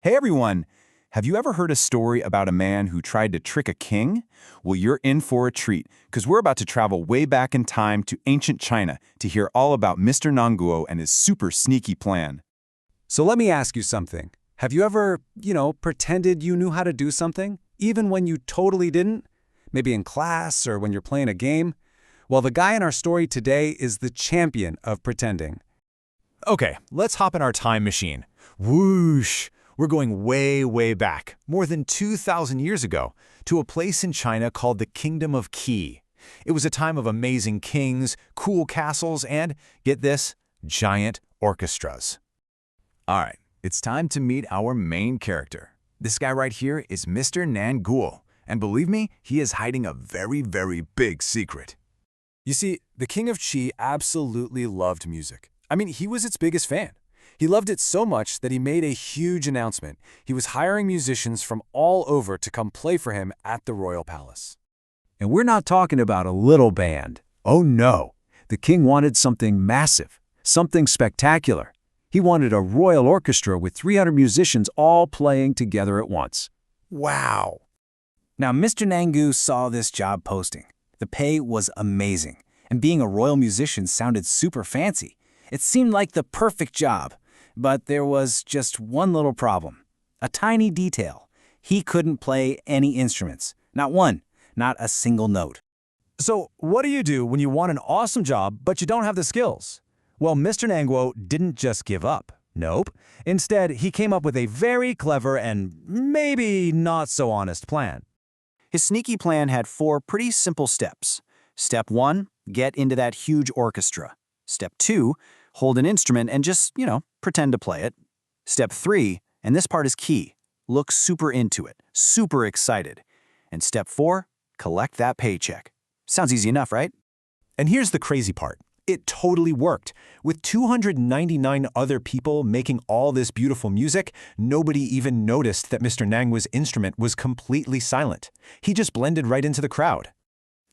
Hey everyone! Have you ever heard a story about a man who tried to trick a king? Well, you're in for a treat, because we're about to travel way back in time to ancient China to hear all about Mr. Nanguo and his super sneaky plan. So let me ask you something. Have you ever, pretended you knew how to do something, even when you totally didn't? Maybe in class or when you're playing a game? Well, the guy in our story today is the champion of pretending. Okay, let's hop in our time machine. Whoosh! We're going way, way back, more than 2,000 years ago, to a place in China called the Kingdom of Qi. It was a time of amazing kings, cool castles, and, get this, giant orchestras. All right, it's time to meet our main character. This guy right here is Mr. Nanguo, and believe me, he is hiding a very, very big secret. You see, the king of Qi absolutely loved music. I mean, he was its biggest fan. He loved it so much that he made a huge announcement. He was hiring musicians from all over to come play for him at the royal palace. And we're not talking about a little band. Oh no, the king wanted something massive, something spectacular. He wanted a royal orchestra with 300 musicians all playing together at once. Wow! Now, Mr. Nanguo saw this job posting. The pay was amazing, and being a royal musician sounded super fancy. It seemed like the perfect job. But there was just one little problem. A tiny detail. He couldn't play any instruments. Not one. Not a single note. So, what do you do when you want an awesome job, but you don't have the skills? Well, Mr. Nanguo didn't just give up. Nope. Instead, he came up with a very clever and maybe not so honest plan. His sneaky plan had 4 pretty simple steps. Step 1, get into that huge orchestra. Step 2, hold an instrument and just, pretend to play it. Step 3, and this part is key, look super into it, super excited. And step 4, collect that paycheck. Sounds easy enough, right? And here's the crazy part. It totally worked. With 299 other people making all this beautiful music, nobody even noticed that Mr. Nanguo's instrument was completely silent. He just blended right into the crowd.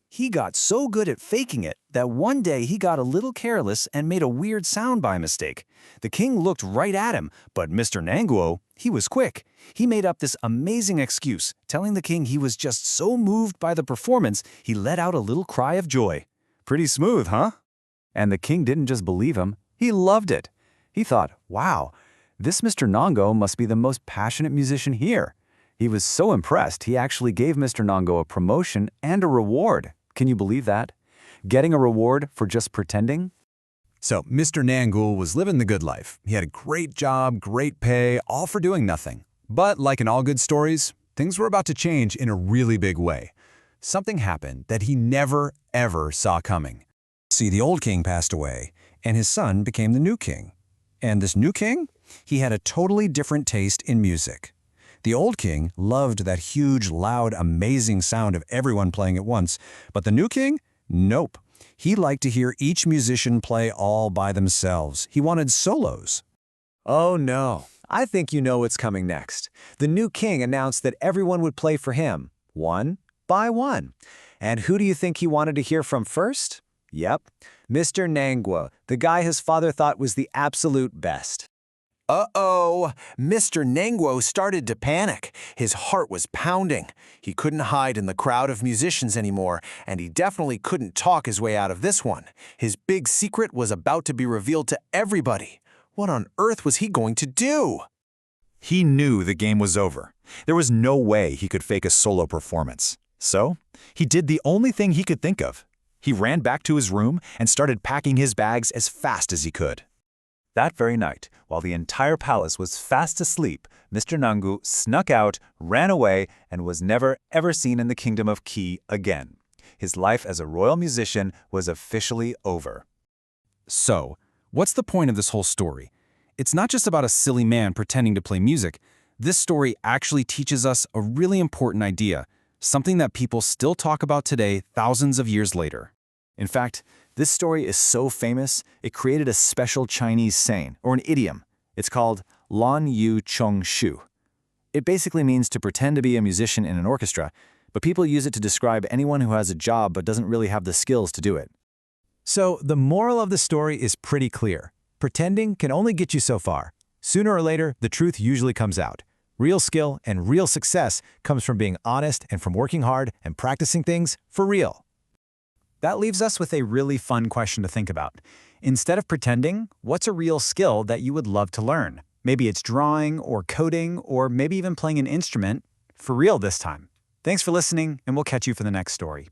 He got so good at faking it that one day he got a little careless and made a weird sound by mistake. The king looked right at him, but Mr. Nanguo, he was quick. He made up this amazing excuse, telling the king he was just so moved by the performance, he let out a little cry of joy. Pretty smooth, huh? And the king didn't just believe him, he loved it. He thought, wow, this Mr. Nanguo must be the most passionate musician here. He was so impressed, he actually gave Mr. Nanguo a promotion and a reward. Can you believe that? Getting a reward for just pretending? So, Mr. Nanguo was living the good life. He had a great job, great pay, all for doing nothing. But like in all good stories, things were about to change in a really big way. Something happened that he never, ever saw coming. See, the old king passed away, and his son became the new king. And this new king? He had a totally different taste in music. The old king loved that huge, loud, amazing sound of everyone playing at once, but the new king? Nope. He liked to hear each musician play all by themselves. He wanted solos. Oh no, I think you know what's coming next. The new king announced that everyone would play for him, one by one. And who do you think he wanted to hear from first? Yep, Mr. Nanguo, the guy his father thought was the absolute best. Uh-oh, Mr. Nanguo started to panic. His heart was pounding. He couldn't hide in the crowd of musicians anymore, and he definitely couldn't talk his way out of this one. His big secret was about to be revealed to everybody. What on earth was he going to do? He knew the game was over. There was no way he could fake a solo performance. So, he did the only thing he could think of. He ran back to his room and started packing his bags as fast as he could. That very night, while the entire palace was fast asleep, Mr. Nanguo snuck out, ran away, and was never ever seen in the Kingdom of Qi again. His life as a royal musician was officially over. So, what's the point of this whole story? It's not just about a silly man pretending to play music. This story actually teaches us a really important idea, something that people still talk about today, thousands of years later. In fact, this story is so famous, it created a special Chinese saying, or an idiom. It's called Lan Yu Chong Shu. It basically means to pretend to be a musician in an orchestra, but people use it to describe anyone who has a job but doesn't really have the skills to do it. So, the moral of the story is pretty clear. Pretending can only get you so far. Sooner or later, the truth usually comes out. Real skill and real success comes from being honest and from working hard and practicing things for real. That leaves us with a really fun question to think about. Instead of pretending, what's a real skill that you would love to learn? Maybe it's drawing or coding or maybe even playing an instrument, for real this time. Thanks for listening, and we'll catch you for the next story.